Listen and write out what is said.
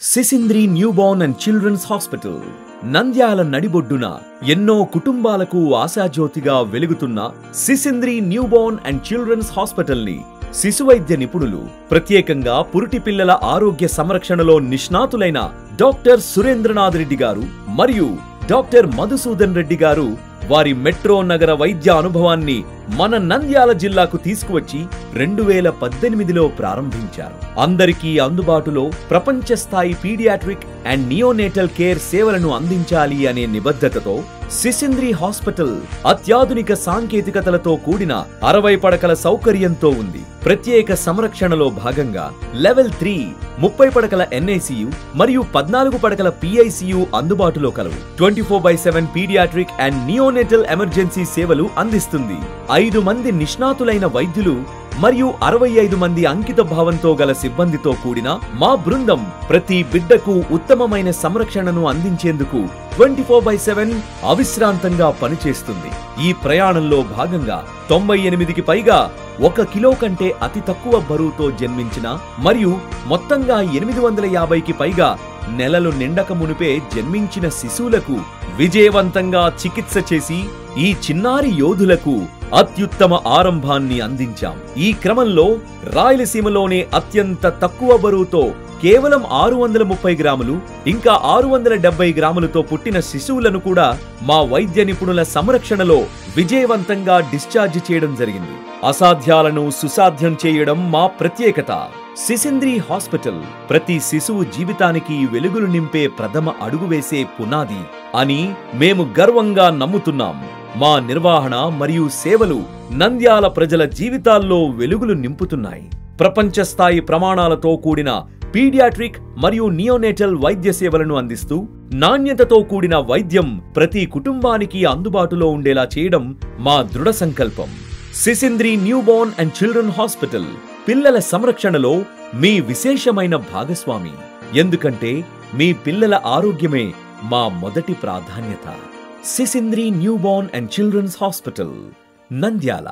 సిసింద్రి newborn and children's hospital Nandyal నడిబొడ్డున ఎన్నో కుటుంబాలకు ఆశాజ్యోతిగా వెలుగుతున్న Sisindri newborn and children's hospital ని శిశువైద్య నిపుణులు ప్రత్యేకంగా పురిటి పిల్లల ఆరోగ్య సంరక్షణలో నిష్ణాతులైన డాక్టర్ సురేంద్రనాథ్ రెడ్డి గారు మరియు డాక్టర్ మధుసూదన్ రెడ్డి గారు వారి మెట్రో నగర వైద్య అనుభవాన్ని మన నంద్యాల జిల్లాకు తీసుకువచ్చి 2018లో ప్రారంభించారు. అందరికీ అందుబాటులో ప్రపంచ స్థాయి పీడియాట్రిక్ అండ్ నియోనేటల్ కేర్ సేవలను అందించాలి అనే నిబద్ధతతో సిసింద్రి హాస్పిటల్ అత్యాధునిక సాంకేతికతలతో కూడిన 60 పడకల సౌకర్యంతో ఉంది. ప్రత్యేక సంరక్షణలో భాగంగా లెవెల్ 3 30 పడకల NICU మరియు 14 పడకల PICU అందుబాటులో కలవు. 24/7 పీడియాట్రిక్ అండ్ నియోనేటల్ ఎమర్జెన్సీ సేవలు అందిస్తుంది. 5 మంది నిష్ణాతులైన వైద్యులు మరియు 65 మంది అంకిత భావంతో గల సిబ్బందితో కూడిన మా బృందం ప్రతి బిడ్డకు ఉత్తమమైన సంరక్షణను అందించేందుకు 24/7 అవిశ్రాంతంగా పనిచేస్తుంది. ఈ ప్రయాణంలో భాగంగా 98కి పైగా 1 కిలో కంటే అతి తక్కువ బరువుతో జన్మించిన మరియు మొత్తంగా 850కి పైగా నెలలు నిండక మునిపే జన్మించిన శిశువులకు విజయవంతంగా చికిత్స చేసి ఈ చిన్నారి యోధులకు అత్యుత్తమ ఆరంభాన్ని అందించాం. ఈ క్రమంలో రాయలసీమలోనే అత్యంత తక్కువ బరువుతో కేవలం 630 గ్రాములు ఇంకా 670 గ్రాములతో పుట్టిన శిశువులను కూడా మా వైద్య నిపుణుల సంరక్షణలో విజయవంతంగా డిశ్చార్జ్ చేయడం జరిగింది. అసాధ్యాలను సుసాధ్యం చేయడం మా ప్రత్యేకత. సిసింద్రి హాస్పిటల్ ప్రతి శిశువు జీవితానికి వెలుగులు నింపే ప్రథమ అడుగు వేసే పునాది అని మేము గర్వంగా నమ్ముతున్నాం. మా నిర్వహణ మరియు సేవలు నంద్యాల ప్రజల జీవితాల్లో వెలుగులు నింపుతున్నాయి. ప్రపంచ స్థాయి ప్రమాణాలతో కూడిన పీడియాట్రిక్ మరియు నియోనేటల్ వైద్య సేవలను అందిస్తూ నాణ్యతతో కూడిన వైద్యం ప్రతి కుటుంబానికి అందుబాటులో ఉండేలా చేయడం మా దృఢ సంకల్పం. సిసింద్రి న్యూబార్న్ అండ్ చిల్డ్రన్ హాస్పిటల్ పిల్లల సంరక్షణలో మీ విశేషమైన భాగస్వామి. ఎందుకంటే మీ పిల్లల ఆరోగ్యమే మా మొదటి ప్రాధాన్యత. Sisindri newborn and children's hospital, Nandyal.